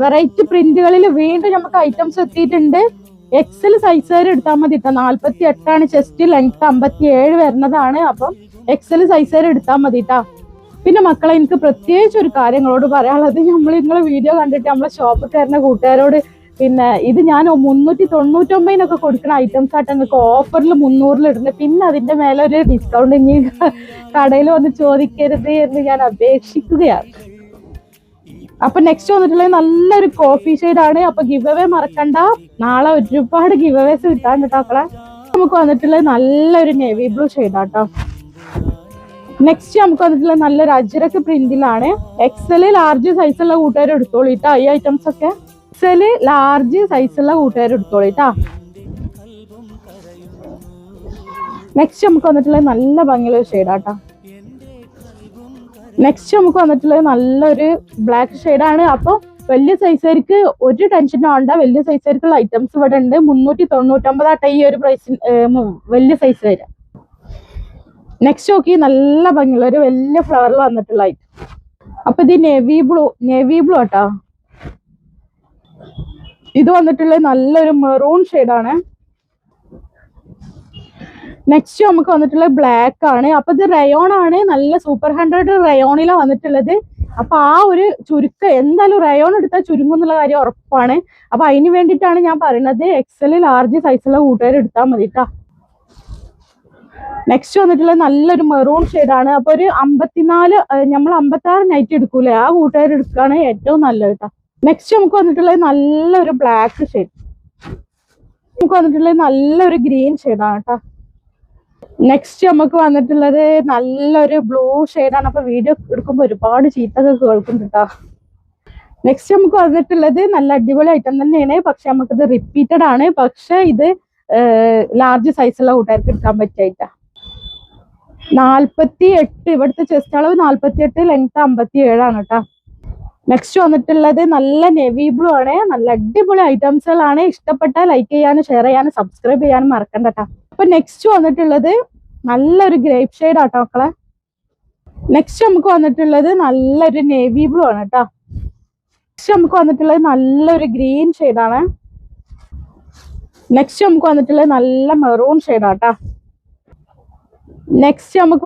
Variety പ്രിന്റുകളിൽ വീണ്ടും നമുക്ക് items എത്തിയിട്ടുണ്ട്. എക്സൽ സൈസ് വരെ എടുത്താൽ മതി കേട്ടോ. 48 ചെസ്റ്റ്, ലെങ്ത് 57 വരുന്നതാണ്. അപ്പം എക്സൽ സൈസ് വരെ എടുത്താൽ മതി കേട്ടോ. പിന്നെ മക്കളെ, എനിക്ക് പ്രത്യേകിച്ച് ഒരു കാര്യങ്ങളോട് പറയാനുള്ളത്, നിങ്ങളെ വീഡിയോ കണ്ടിട്ട് നമ്മളെ ഷോപ്പിൽ കയറുന്ന കൂട്ടുകാരോട്, പിന്നെ ഇത് ഞാൻ 399 കൊടുക്കുന്ന ഐറ്റംസ് ആയിട്ട് നിങ്ങൾക്ക് ഓഫറിൽ 300 ഇടുന്നത്. പിന്നെ അതിന്റെ മേലെ ഒരു ഡിസ്കൗണ്ട് ഇനി കടയിൽ വന്ന് ചോദിക്കരുത് എന്ന് ഞാൻ അപേക്ഷിക്കുകയാണ്. അപ്പൊ നെക്സ്റ്റ് വന്നിട്ടുള്ളത് നല്ലൊരു കോഫി ഷെയ്ഡാണ്. അപ്പൊ ഗിവ് അവേ മറക്കണ്ട, നാളെ ഒരുപാട് ഗിവ് അവേസ് കിട്ടാൻ കേട്ടോക്കളെ. നമുക്ക് വന്നിട്ടുള്ളത് നല്ലൊരു നേവി ബ്ലൂ ഷെയ്ഡാട്ടോ. നെക്സ്റ്റ് നമുക്ക് വന്നിട്ടുള്ള നല്ലൊരു അജ്രക്ക് പ്രിന്റിലാണ്. എക്സൽ ലാർജ് സൈസുള്ള കൂട്ടുകാർ എടുത്തോളിട്ടാ. ഈ ഐറ്റംസ് ഒക്കെ എക്സൽ ലാർജ് സൈസുള്ള കൂട്ടുകാർ എടുത്തോളിട്ടാ. നെക്സ്റ്റ് നമുക്ക് വന്നിട്ടുള്ളത് നല്ല ഭംഗിയുള്ള ഷെയ്ഡാട്ടോ. നെക്സ്റ്റ് നമുക്ക് വന്നിട്ടുള്ളത് നല്ലൊരു ബ്ലാക്ക് ഷെയ്ഡാണ്. അപ്പൊ വലിയ സൈസുകാർക്ക് ഒരു ടെൻഷനും വേണ്ട, വലിയ സൈസുകാർക്കുള്ള ഐറ്റംസ് ഇവിടെ ഉണ്ട്. 399 ഈ ഒരു പ്രൈസ് വലിയ സൈസ് വരെ. നെക്സ്റ്റ് നോക്കി നല്ല ഭംഗിയുള്ള ഒരു വലിയ ഫ്ലവറിൽ വന്നിട്ടുള്ള ഐറ്റം. അപ്പൊ ഇത് നേവി ബ്ലൂ കേട്ടോ. ഇത് വന്നിട്ടുള്ളത് നല്ലൊരു മെറൂൺ ഷെയ്ഡാണ്. നെക്സ്റ്റ് നമുക്ക് വന്നിട്ടുള്ളത് ബ്ലാക്ക് ആണ്. അപ്പൊ ഇത് റയോൺ ആണ്, നല്ല സൂപ്പർ 100 റയോണിലാണ് വന്നിട്ടുള്ളത്. അപ്പൊ ആ ഒരു ചുരുക്കം എന്തായാലും റയോൺ എടുത്താൽ ചുരുങ്ങും എന്നുള്ള കാര്യം ഉറപ്പാണ്. അപ്പൊ അതിന് വേണ്ടിയിട്ടാണ് ഞാൻ പറയുന്നത്, എക്സൽ ലാർജ് സൈസുള്ള കൂട്ടുകാർ എടുത്താൽ മതി കേട്ടോ. നെക്സ്റ്റ് വന്നിട്ടുള്ളത് നല്ലൊരു മെറൂൺ ഷെയ്ഡാണ്. അപ്പൊ ഒരു 54, നമ്മൾ 56 നൈറ്റ് എടുക്കൂലേ, ആ കൂട്ടുകാർ എടുക്കുകയാണ് ഏറ്റവും നല്ലത് കേട്ടോ. നെക്സ്റ്റ് നമുക്ക് വന്നിട്ടുള്ളത് നല്ലൊരു ബ്ലാക്ക് ഷെയ്ഡ്. നമുക്ക് വന്നിട്ടുള്ളത് നല്ലൊരു ഗ്രീൻ ഷെയ്ഡാണ് കേട്ടോ. നെക്സ്റ്റ് നമുക്ക് വന്നിട്ടുള്ളത് നല്ലൊരു ബ്ലൂ ഷെയ്ഡാണ്. അപ്പൊ വീഡിയോ എടുക്കുമ്പോൾ ഒരുപാട് ചീത്തൊക്കെ കേൾക്കുന്നുണ്ട് കേട്ടോ. നെക്സ്റ്റ് നമുക്ക് വന്നിട്ടുള്ളത് നല്ല അടിപൊളി ഐറ്റം തന്നെയാണ്, പക്ഷെ നമുക്കിത് റിപ്പീറ്റഡ് ആണ്. പക്ഷെ ഇത് ലാർജ് സൈസുള്ള കൂട്ടുകാർക്ക് എടുക്കാൻ പറ്റിയിട്ടാ. 48, ഇവിടുത്തെ ചെസ്റ്റ് അളവ് 48, ലെങ്ത് 57 ആണ് കേട്ടോ. നെക്സ്റ്റ് വന്നിട്ടുള്ളത് നല്ല നേവി ബ്ലൂ ആണ്. നല്ല അടിപൊളി ഐറ്റംസുകളാണ്. ഇഷ്ടപ്പെട്ടാൽ ലൈക്ക് ചെയ്യാനും ഷെയർ ചെയ്യാനും സബ്സ്ക്രൈബ് ചെയ്യാനും മറക്കണ്ട കേട്ടോ. അപ്പൊ നെക്സ്റ്റ് വന്നിട്ടുള്ളത് നല്ലൊരു ഗ്രേപ്പ് ഷെയ്ഡ് ആട്ടോ മക്കളെ. നെക്സ്റ്റ് നമുക്ക് വന്നിട്ടുള്ളത് നല്ലൊരു നേവി ബ്ലൂ ആണ് കേട്ടോ. നെക്സ്റ്റ് നമുക്ക് വന്നിട്ടുള്ളത് നല്ലൊരു ഗ്രീൻ ഷെയ്ഡാണ്. നെക്സ്റ്റ് നമുക്ക് വന്നിട്ടുള്ളത് നല്ല മെറൂൺ ഷെയ്ഡാട്ടോ. നെക്സ്റ്റ് നമുക്ക്